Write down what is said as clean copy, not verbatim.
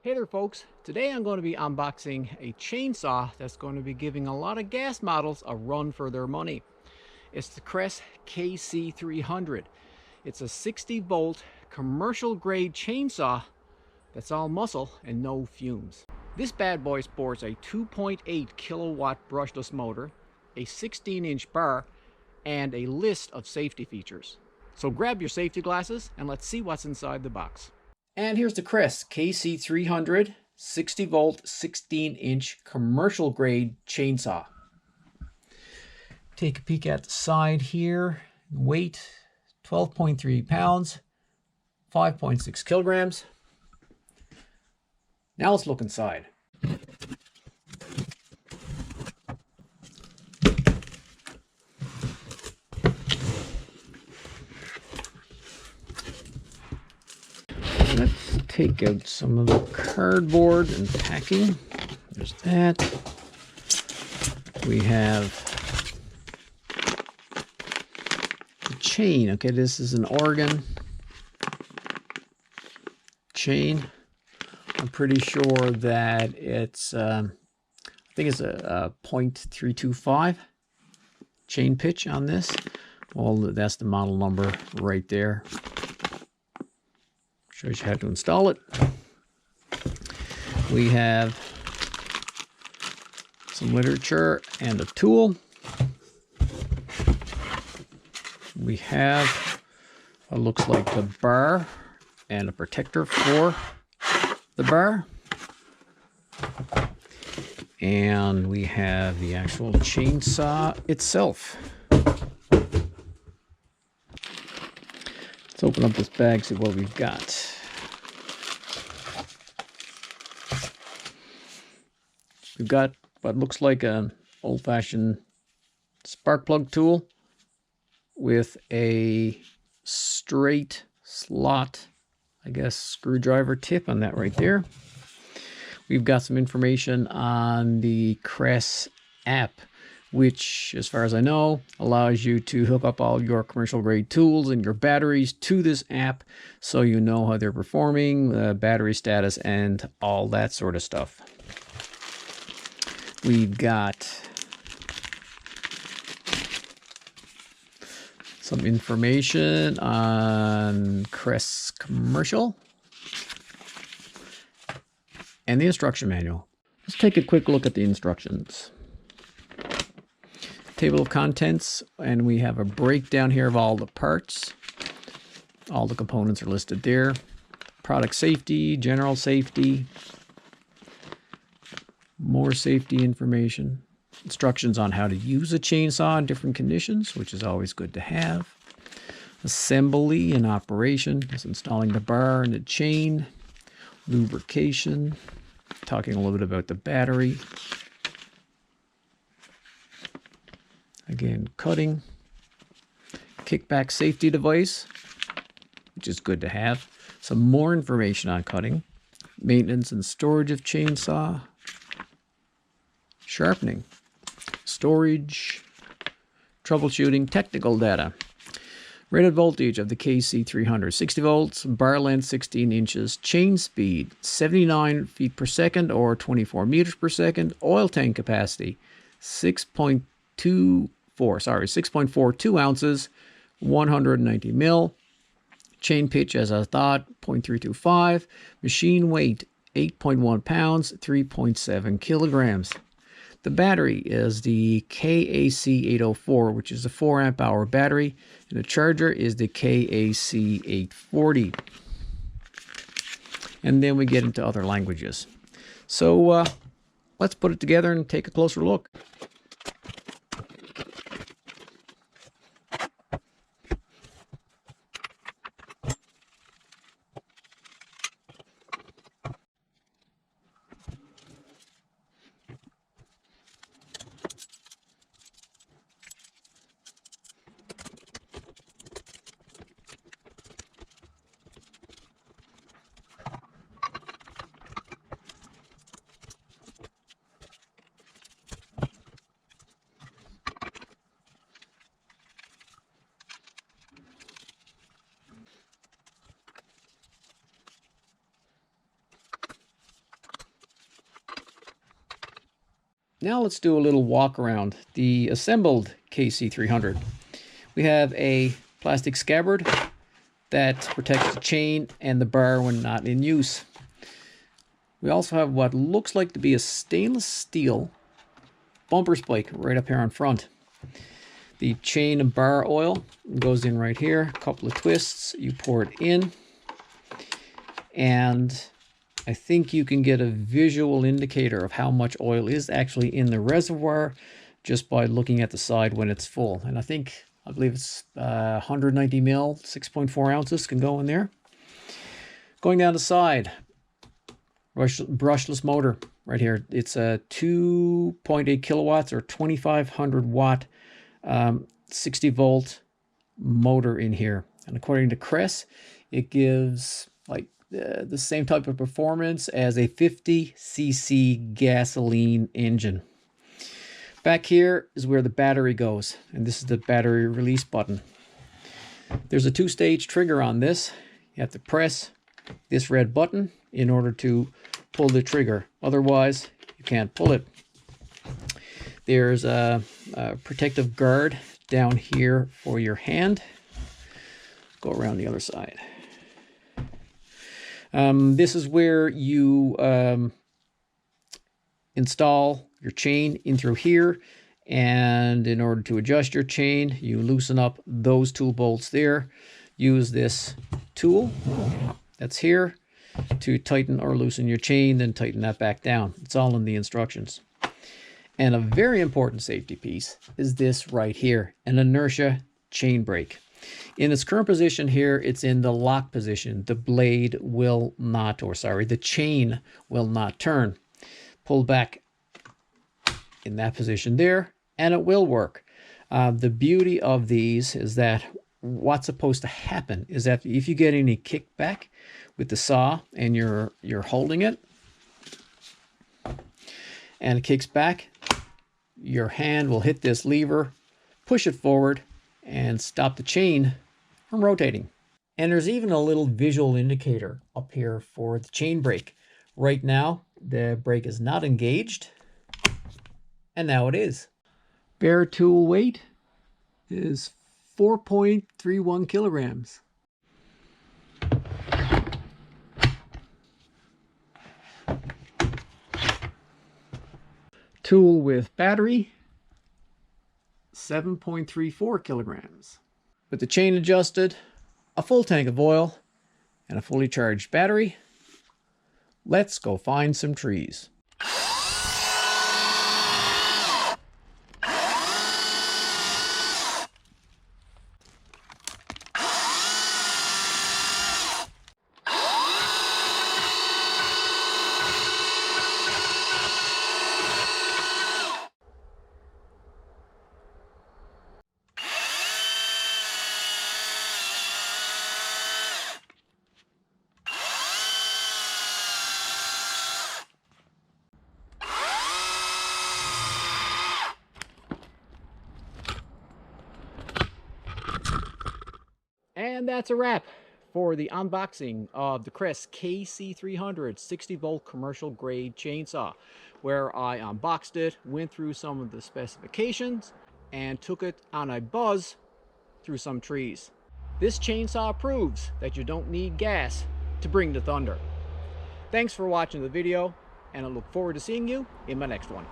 Hey there folks, today I'm going to be unboxing a chainsaw that's going to be giving a lot of gas models a run for their money. It's the Kress KC300. It's a 60 volt commercial grade chainsaw that's all muscle and no fumes. This bad boy sports a 2.8 kilowatt brushless motor, a 16-inch bar, and a list of safety features. So grab your safety glasses and let's see what's inside the box. And here's the Kress KC300 60 volt 16-inch commercial grade chainsaw. Take a peek at the side here. Weight 12.3 pounds, 5.6 kilograms. Now let's look inside. Let's take out some of the cardboard and packing. There's that. We have the chain. Okay, this is an Oregon chain. I'm pretty sure that it's, I think it's a 0.325 chain pitch on this. Well, that's the model number right there. Shows you how to install it. We have some literature and a tool. We have what looks like a bar and a protector for the bar. And we have the actual chainsaw itself. Let's open up this bag, see what we've got. We've got what looks like an old-fashioned spark plug tool with a straight slot, I guess, screwdriver tip on that right there. We've got some information on the Kress app, which, as far as I know, allows you to hook up all your commercial grade tools and your batteries to this app so you know how they're performing, battery status, and all that sort of stuff. We've got some information on Kress Commercial and the instruction manual. Let's take a quick look at the instructions. Table of contents, and we have a breakdown here of all the parts. All the components are listed there. Product safety, general safety, more safety information, instructions on how to use a chainsaw in different conditions, which is always good to have. Assembly and operation, that's installing the bar and the chain. Lubrication, talking a little bit about the battery. Again, cutting. Kickback safety device, which is good to have. Some more information on cutting. Maintenance and storage of chainsaw. Sharpening, storage, troubleshooting, technical data. Rated voltage of the KC300, 60 volts, bar length 16 inches, chain speed 79 feet per second or 24 meters per second, oil tank capacity 6.42 ounces, 190 mil, chain pitch, as I thought, 0.325, machine weight 8.1 pounds, 3.7 kilograms. The battery is the KC804, which is a 4 amp hour battery, and the charger is the KC840. And then we get into other languages. So let's put it together and take a closer look. Now let's do a little walk around the assembled KC300. We have a plastic scabbard that protects the chain and the bar when not in use. We also have what looks like to be a stainless steel bumper spike right up here on front. The chain and bar oil goes in right here. A couple of twists, you pour it in, and I think you can get a visual indicator of how much oil is actually in the reservoir just by looking at the side when it's full. And I believe it's 190 mil, 6.4 ounces can go in there. Going down the side, brushless motor right here. It's a 2.8 kilowatts or 2500 watt 60 volt motor in here. And according to Kress, it gives like the same type of performance as a 50cc gasoline engine. Back here is where the battery goes, and this is the battery release button. There's a two-stage trigger on this. You have to press this red button in order to pull the trigger. Otherwise, you can't pull it. There's a protective guard down here for your hand. Go around the other side. This is where you install your chain in through here, and in order to adjust your chain, you loosen up those two bolts there. Use this tool that's here to tighten or loosen your chain, then tighten that back down. It's all in the instructions. And a very important safety piece is this right here, an inertia chain brake. In its current position here, it's in the lock position. The blade will not, the chain will not turn. Pull back in that position there, and it will work. The beauty of these is that what's supposed to happen is that if you get any kickback with the saw and you're holding it, and it kicks back, your hand will hit this lever, push it forward, and stop the chain from rotating. And there's even a little visual indicator up here for the chain brake. Right now, the brake is not engaged, and now it is. Bare tool weight is 4.31 kilograms. Tool with battery, 7.34 kilograms. With the chain adjusted, a full tank of oil, and a fully charged battery, let's go find some trees. And that's a wrap for the unboxing of the Kress KC300 60 volt commercial grade chainsaw, where I unboxed it, went through some of the specifications, and took it on a buzz through some trees. This chainsaw proves that you don't need gas to bring the thunder. Thanks for watching the video, and I look forward to seeing you in my next one.